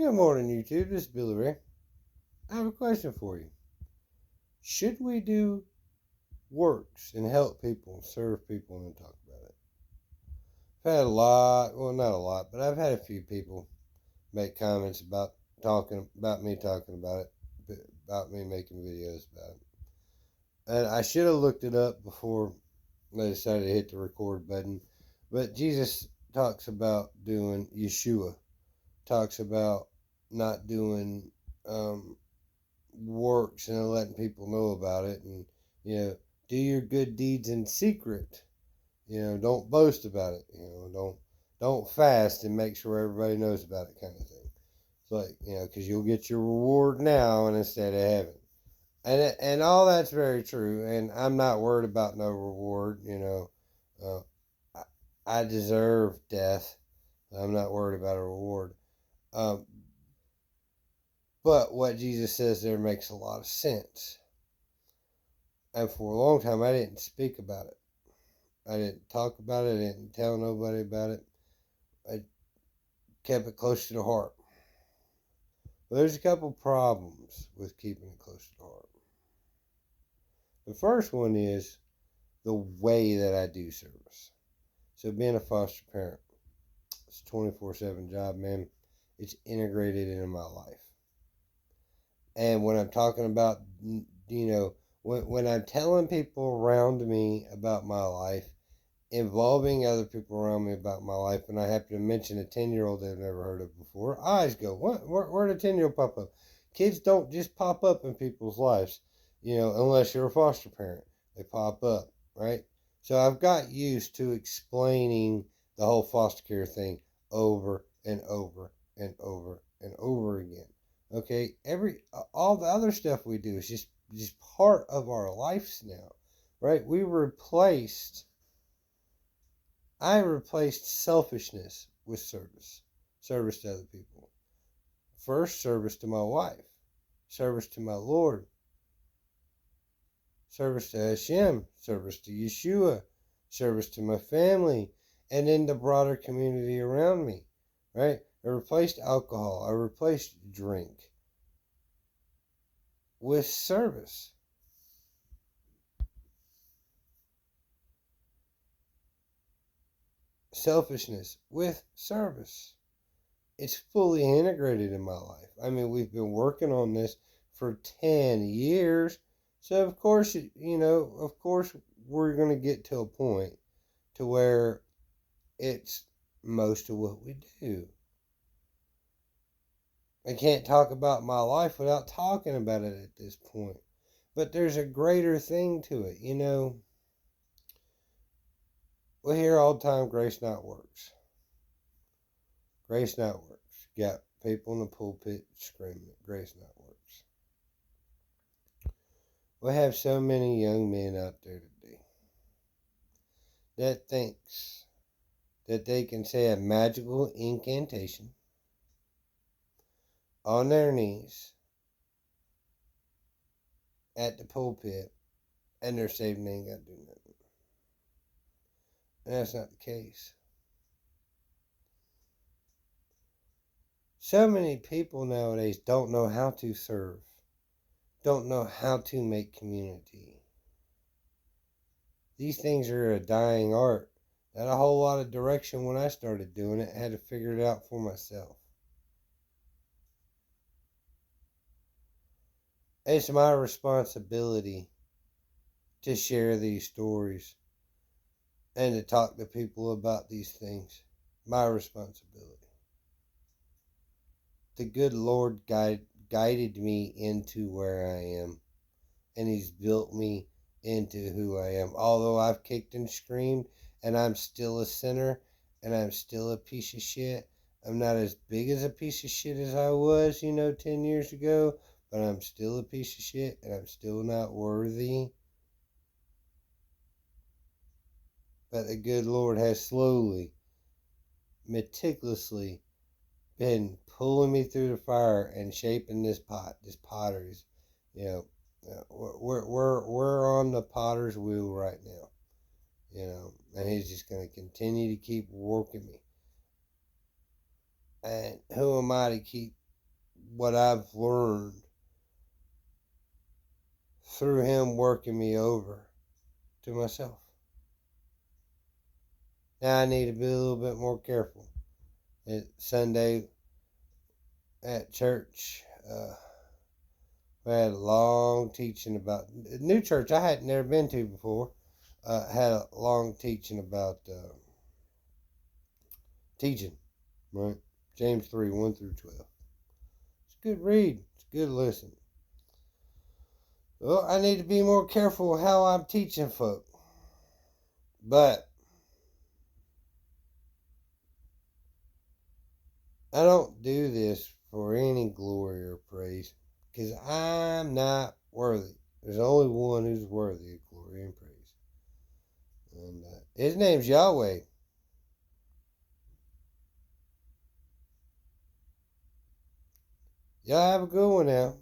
Good morning, YouTube. This is Billy Ray. I have a question for you. Should we do works and help people, serve people, and talk about it? I've had a lot, well, not a lot, but I've had a few people make comments about me talking about it, about me making videos about it. And I should have looked it up before I decided to hit the record button. But Jesus talks about Yeshua talks about not doing works and letting people know about it, and do your good deeds in secret. Don't boast about it. Don't fast and make sure everybody knows about it, kind of thing. It's like, because you'll get your reward now and instead of heaven. And all that's very true, and I'm not worried about no reward. uh, I deserve death. I'm not worried about a reward. um, but what Jesus says there makes a lot of sense. And for a long time, I didn't speak about it. I didn't talk about it. I didn't tell nobody about it. I kept it close to the heart. But there's a couple problems with keeping it close to the heart. The first one is the way that I do service. So being a foster parent, it's a 24/7 job, man. It's integrated into my life. And when I'm talking about, when I'm telling people around me about my life, involving other people around me about my life, and I happen to mention a 10-year-old they've never heard of before, eyes go, what? Where did a 10-year-old pop up? Kids don't just pop up in people's lives, unless you're a foster parent. They pop up, right? So I've got used to explaining the whole foster care thing over and over and over and over again. Okay, all the other stuff we do is just part of our lives now, right? I replaced selfishness with service to other people. First, service to my wife, service to my Lord, service to Hashem, service to Yeshua, service to my family, and then the broader community around me, right? I replaced alcohol, I replaced drink with service. Selfishness with service. It's fully integrated in my life. I mean, we've been working on this for 10 years. So of course, we're going to get to a point to where it's most of what we do. I can't talk about my life without talking about it at this point. But there's a greater thing to it, We hear all the time grace not works. Grace not works. Got people in the pulpit screaming it. Grace not works. We have so many young men out there today that thinks that they can say a magical incantation on their knees at the pulpit and they're saved and they ain't got to do nothing. And that's not the case. So many people nowadays don't know how to serve, don't know how to make community. These things are a dying art. Not a whole lot of direction when I started doing it. I had to figure it out for myself. It's my responsibility to share these stories and to talk to people about these things. My responsibility. The good Lord guided me into where I am, and He's built me into who I am. Although I've kicked and screamed, and I'm still a sinner, and I'm still a piece of shit. I'm not as big as a piece of shit as I was, 10 years ago, but I'm still a piece of shit, and I'm still not worthy. But the good Lord has slowly, meticulously been pulling me through the fire and shaping this pottery. We're on the potter's wheel right now, and He's just going to continue to keep working me. And who am I to keep what I've learned through him working me over to myself. Now I need to be a little bit more careful. Sunday at church, we had a long teaching about a new church I hadn't never been to before. Had a long teaching about teaching, right? James 3, 1 through 12. It's a good read. It's a good listen. Well, I need to be more careful how I'm teaching folk. But I don't do this for any glory or praise, because I'm not worthy. There's only one who's worthy of glory and praise. And his name's Yahweh. Y'all have a good one now.